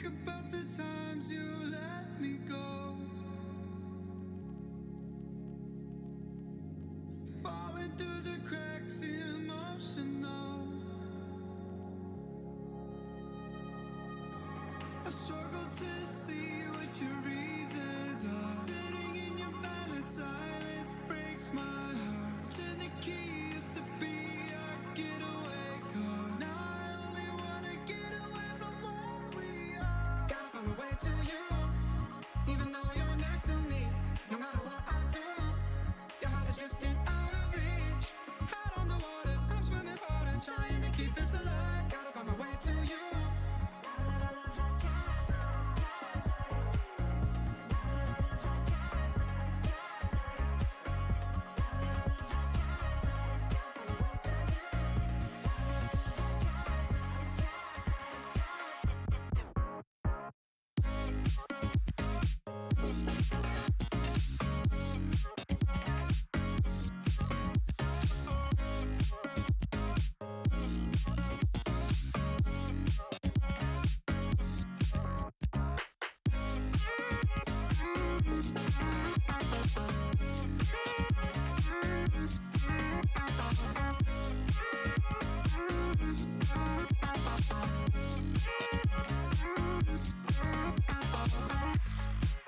about the times you let me go, falling through the cracks, emotional. I struggle to see what your reasons are. Sitting in your balance, silence breaks my heart. Turn the key, used to be our getaway car. Now I only wanna get away from where we are. Gotta find my way to you, even though you're next to me. No matter what I do, your heart is drifting out of reach. Head on the water, I'm swimming hard and trying to keep this alive. Gotta find my way to you.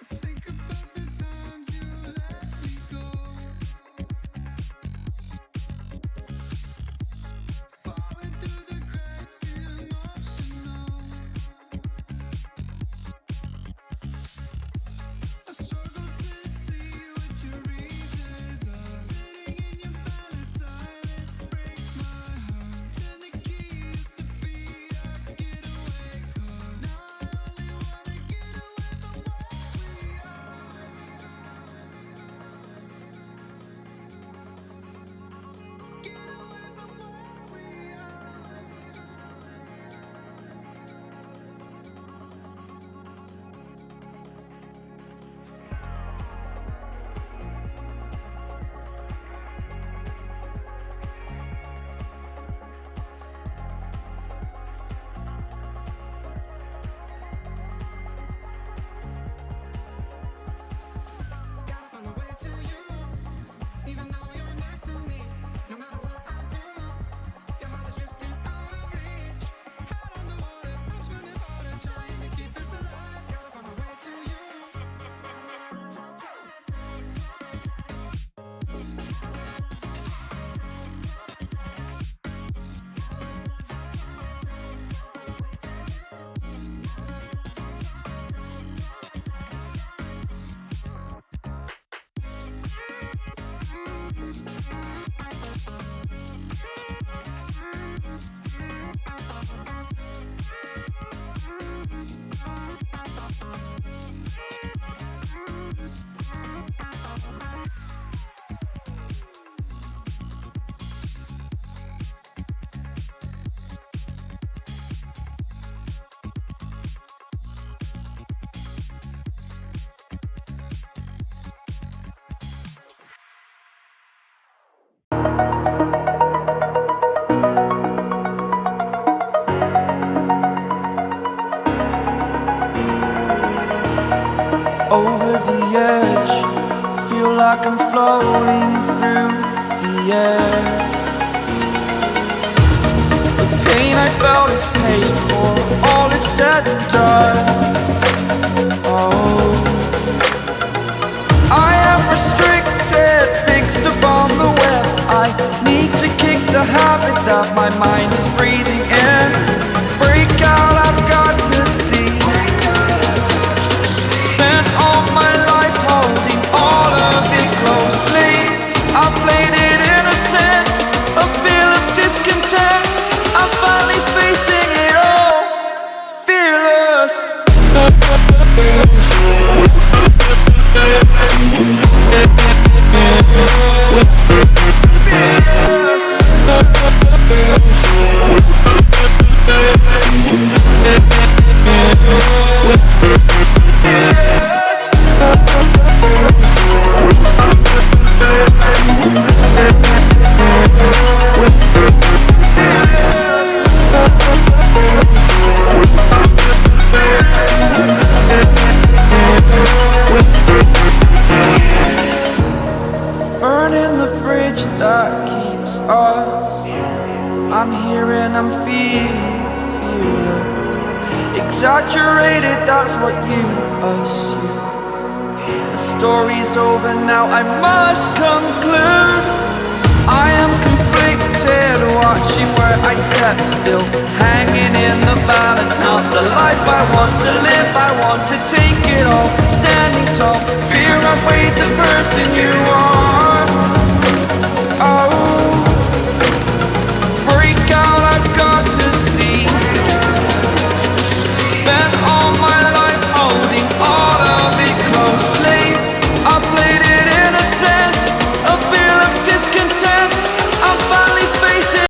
Think about the times you let me go, falling through the cracks, emotional. I struggle to see what your reasons are. Sitting in your balance, silence breaks my heart. Turn the key, used to be our getaway car. Now I only wanna get away from where we are. Get away from where we are. Gotta find my way to you, even though you're next to me. No matter what I do, your heart is drifting out of reach. Head on the water, I'm swimming hard and trying to keep this alive. Gotta find my way to you. Over the edge, feel like I'm floating through the air. The pain I felt is paid for, all is said and done. Oh, I am restricted, fixed upon the web. I need to kick the habit that my mind is breathing in. Break out, I've got to see. Spent all my life holding all of it closely. I played it innocent, a feel of discontent. I'm finally facing it all, fearless. story's over now, I must conclude. I am conflicted, watching where I step still, hanging in the balance. Not the life I want to live, I want to take it all, standing tall. Fear I weighed the person you are. Oh,